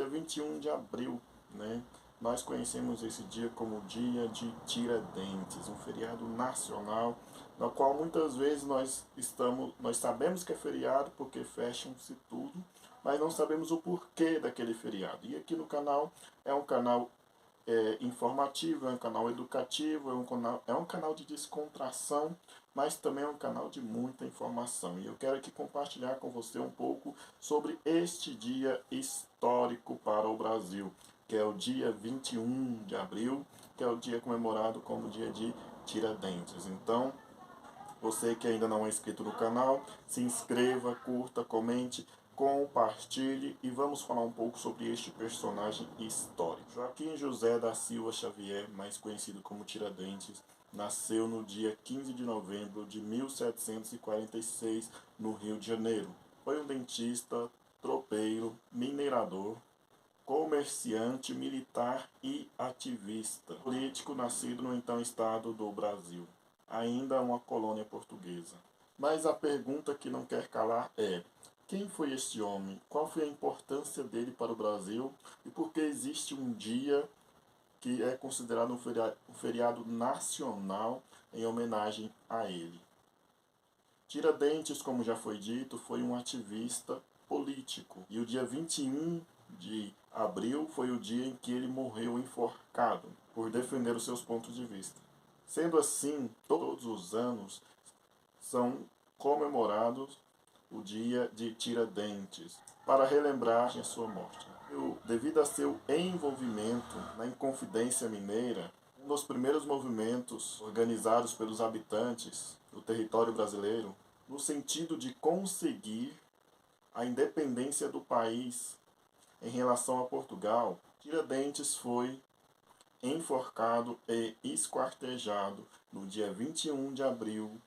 dia 21 de abril, né? Nós conhecemos esse dia como dia de Tiradentes, um feriado nacional, no qual muitas vezes nós sabemos que é feriado porque fecham-se tudo, mas não sabemos o porquê daquele feriado. E aqui no canal é um canal informativo, é um canal educativo, é um canal de descontração, mas também é um canal de muita informação. E eu quero aqui compartilhar com você um pouco sobre este dia histórico para o Brasil, que é o dia 21 de abril, que é o dia comemorado como dia de Tiradentes. Então, você que ainda não é inscrito no canal, se inscreva, curta, comente, compartilhe e vamos falar um pouco sobre este personagem histórico. Joaquim José da Silva Xavier, mais conhecido como Tiradentes, nasceu no dia 15 de novembro de 1746 no Rio de Janeiro. Foi um dentista, tropeiro, minerador, comerciante, militar e ativista. Político nascido no então estado do Brasil, ainda uma colônia portuguesa. Mas a pergunta que não quer calar é: quem foi este homem? Qual foi a importância dele para o Brasil? E por que existe um dia que é considerado um feriado nacional em homenagem a ele? Tiradentes, como já foi dito, foi um ativista político. E o dia 21 de abril foi o dia em que ele morreu enforcado por defender os seus pontos de vista. Sendo assim, todos os anos são comemorados o dia de Tiradentes, para relembrar a sua morte. Devido a seu envolvimento na Inconfidência Mineira, um dos primeiros movimentos organizados pelos habitantes do território brasileiro, no sentido de conseguir a independência do país em relação a Portugal, Tiradentes foi enforcado e esquartejado no dia 21 de abril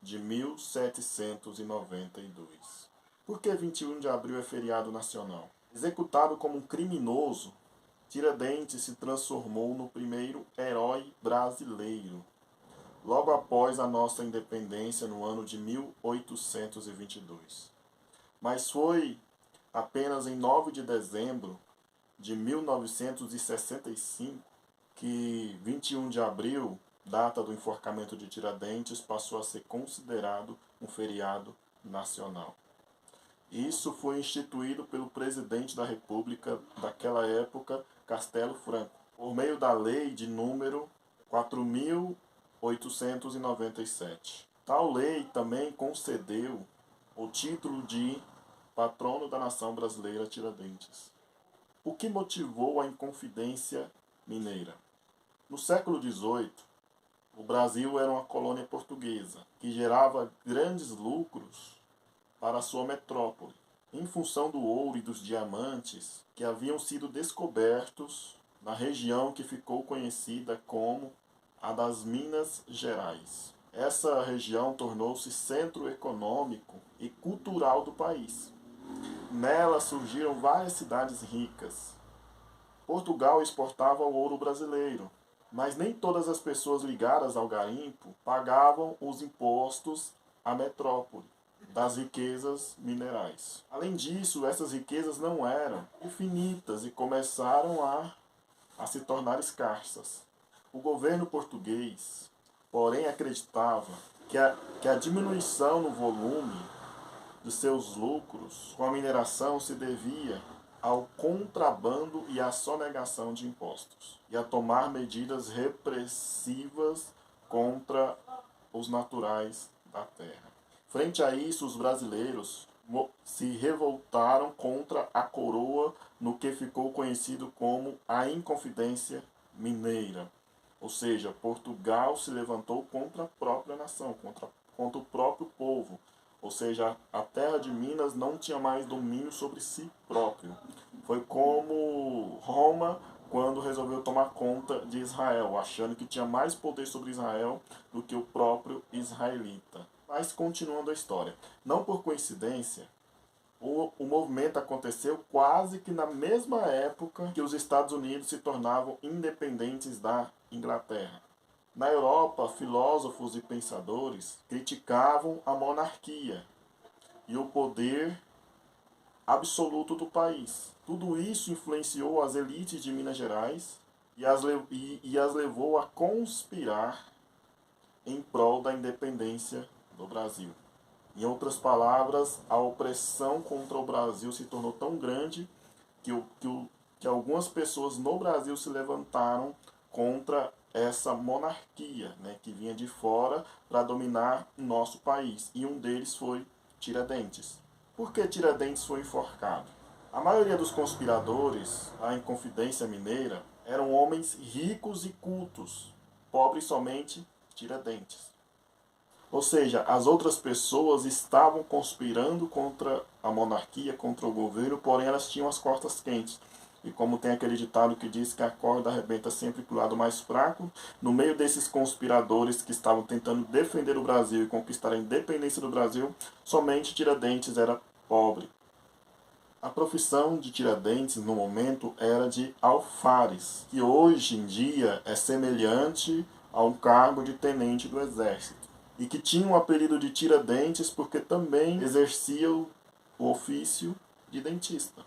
de 1792. Por que 21 de abril é feriado nacional? Executado como um criminoso, Tiradentes se transformou no primeiro herói brasileiro, logo após a nossa independência no ano de 1822. Mas foi apenas em 9 de dezembro de 1965 que 21 de abril, data do enforcamento de Tiradentes, passou a ser considerado um feriado nacional. Isso foi instituído pelo presidente da República daquela época, Castelo Franco, por meio da lei de número 4.897. Tal lei também concedeu o título de patrono da nação brasileira Tiradentes. O que motivou a Inconfidência Mineira? No século XVIII, o Brasil era uma colônia portuguesa que gerava grandes lucros para a sua metrópole, em função do ouro e dos diamantes que haviam sido descobertos na região que ficou conhecida como a das Minas Gerais. Essa região tornou-se centro econômico e cultural do país. Nela surgiram várias cidades ricas. Portugal exportava o ouro brasileiro, mas nem todas as pessoas ligadas ao garimpo pagavam os impostos à metrópole das riquezas minerais. Além disso, essas riquezas não eram infinitas e começaram a se tornar escassas. O governo português, porém, acreditava que a diminuição no volume de seus lucros com a mineração se devia ao contrabando e à sonegação de impostos, e a tomar medidas repressivas contra os naturais da terra. Frente a isso, os brasileiros se revoltaram contra a coroa no que ficou conhecido como a Inconfidência Mineira. Ou seja, Portugal se levantou contra a própria nação, contra o próprio povo. Ou seja, a terra de Minas não tinha mais domínio sobre si próprio. Foi como Roma quando resolveu tomar conta de Israel, achando que tinha mais poder sobre Israel do que o próprio israelita. Mas continuando a história, não por coincidência, o movimento aconteceu quase que na mesma época que os Estados Unidos se tornavam independentes da Inglaterra. Na Europa, filósofos e pensadores criticavam a monarquia e o poder absoluto do país. Tudo isso influenciou as elites de Minas Gerais e as levou a conspirar em prol da independência do Brasil. Em outras palavras, a opressão contra o Brasil se tornou tão grande que algumas pessoas no Brasil se levantaram contra essa monarquia, né, que vinha de fora para dominar o nosso país. E um deles foi Tiradentes. Por que Tiradentes foi enforcado? A maioria dos conspiradores, a Inconfidência Mineira, eram homens ricos e cultos, pobres somente Tiradentes. Ou seja, as outras pessoas estavam conspirando contra a monarquia, contra o governo, porém elas tinham as costas quentes. E como tem aquele ditado que diz que a corda arrebenta sempre para o lado mais fraco, no meio desses conspiradores que estavam tentando defender o Brasil e conquistar a independência do Brasil, somente Tiradentes era pobre. A profissão de Tiradentes, no momento, era de alfares, que hoje em dia é semelhante a um cargo de tenente do exército. E que tinha o apelido de Tiradentes porque também exercia o ofício de dentista.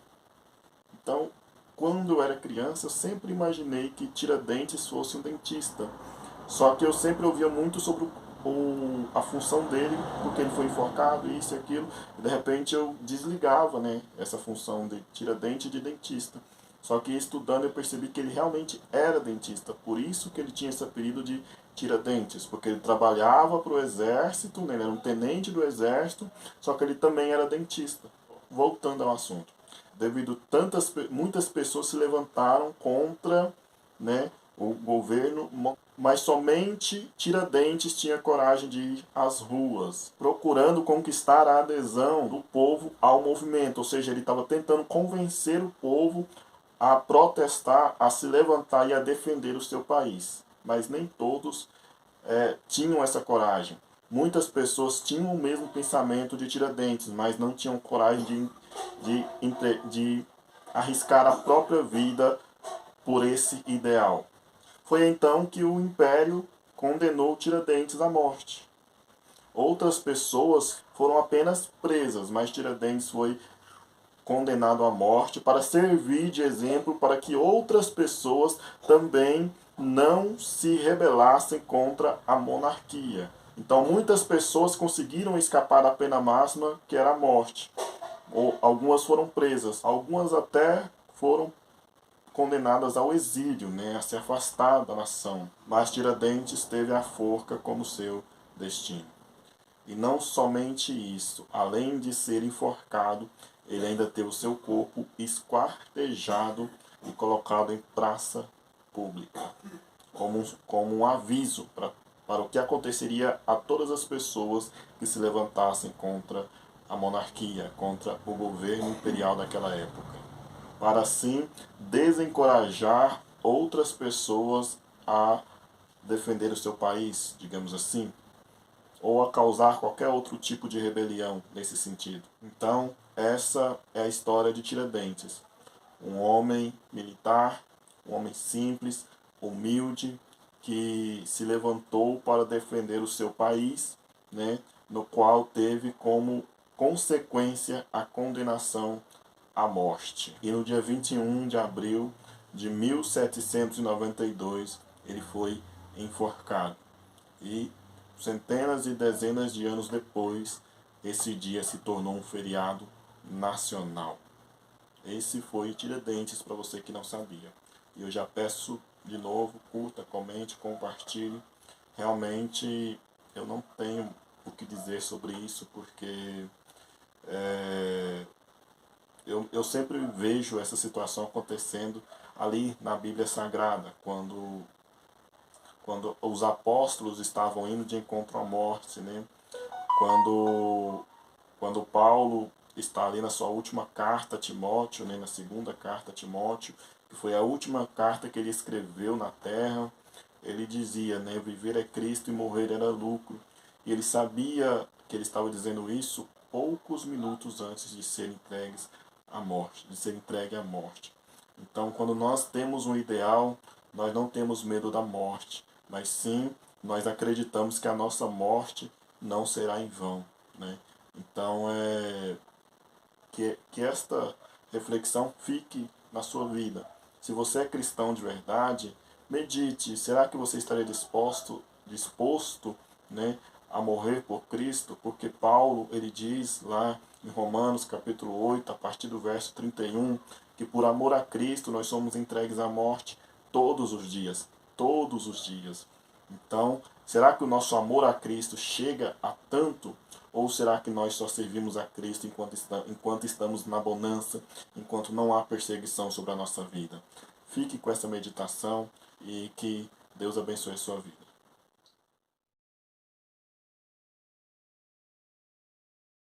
Então, quando eu era criança, eu sempre imaginei que Tiradentes fosse um dentista. Só que eu sempre ouvia muito sobre a função dele, porque ele foi enforcado, isso e aquilo. E de repente eu desligava, né, essa função de Tiradentes de dentista. Só que estudando eu percebi que ele realmente era dentista. Por isso que ele tinha esse apelido de Tiradentes, porque ele trabalhava para o exército, né, ele era um tenente do exército, só que ele também era dentista. Voltando ao assunto. Devido muitas pessoas se levantaram contra, né, o governo, mas somente Tiradentes tinha coragem de ir às ruas, procurando conquistar a adesão do povo ao movimento, ou seja, ele estava tentando convencer o povo a protestar, a se levantar e a defender o seu país. Mas nem todos tinham essa coragem. Muitas pessoas tinham o mesmo pensamento de Tiradentes, mas não tinham coragem de arriscar a própria vida por esse ideal. Foi então que o Império condenou Tiradentes à morte. Outras pessoas foram apenas presas, mas Tiradentes foi condenado à morte para servir de exemplo para que outras pessoas também não se rebelassem contra a monarquia. Então muitas pessoas conseguiram escapar da pena máxima, que era a morte. Ou algumas foram presas, algumas até foram condenadas ao exílio, né, a se afastar da nação. Mas Tiradentes teve a forca como seu destino. E não somente isso, além de ser enforcado, ele ainda teve o seu corpo esquartejado e colocado em praça pública, como um aviso para o que aconteceria a todas as pessoas que se levantassem contra a monarquia, contra o governo imperial daquela época, para assim desencorajar outras pessoas a defender o seu país, digamos assim, ou a causar qualquer outro tipo de rebelião nesse sentido. Então, essa é a história de Tiradentes. Um homem militar, um homem simples, humilde, que se levantou para defender o seu país, né, no qual teve como consequência a condenação à morte. E no dia 21 de abril de 1792, ele foi enforcado. E centenas e dezenas de anos depois, esse dia se tornou um feriado nacional. Esse foi Tiradentes, para você que não sabia. E eu já peço de novo, curta, comente, compartilhe. Realmente eu não tenho o que dizer sobre isso, porque eu sempre vejo essa situação acontecendo ali na Bíblia Sagrada, quando os apóstolos estavam indo de encontro à morte, né? Quando Paulo está ali na sua última carta a Timóteo, né? Na segunda carta a Timóteo, que foi a última carta que ele escreveu na terra, ele dizia, né? Viver é Cristo e morrer era lucro. E ele sabia que ele estava dizendo isso poucos minutos antes de ser entregues à morte, de ser entregue à morte. Então, quando nós temos um ideal, nós não temos medo da morte, mas sim nós acreditamos que a nossa morte não será em vão, né? Então que reflexão fique na sua vida. Se você é cristão de verdade, medite. Será que você estaria disposto, né, a morrer por Cristo? Porque Paulo, ele diz lá em Romanos capítulo 8, a partir do verso 31, que por amor a Cristo nós somos entregues à morte todos os dias. Todos os dias. Então, será que o nosso amor a Cristo chega a tanto? Ou será que nós só servimos a Cristo enquanto estamos na bonança, enquanto não há perseguição sobre a nossa vida? Fique com essa meditação e que Deus abençoe a sua vida.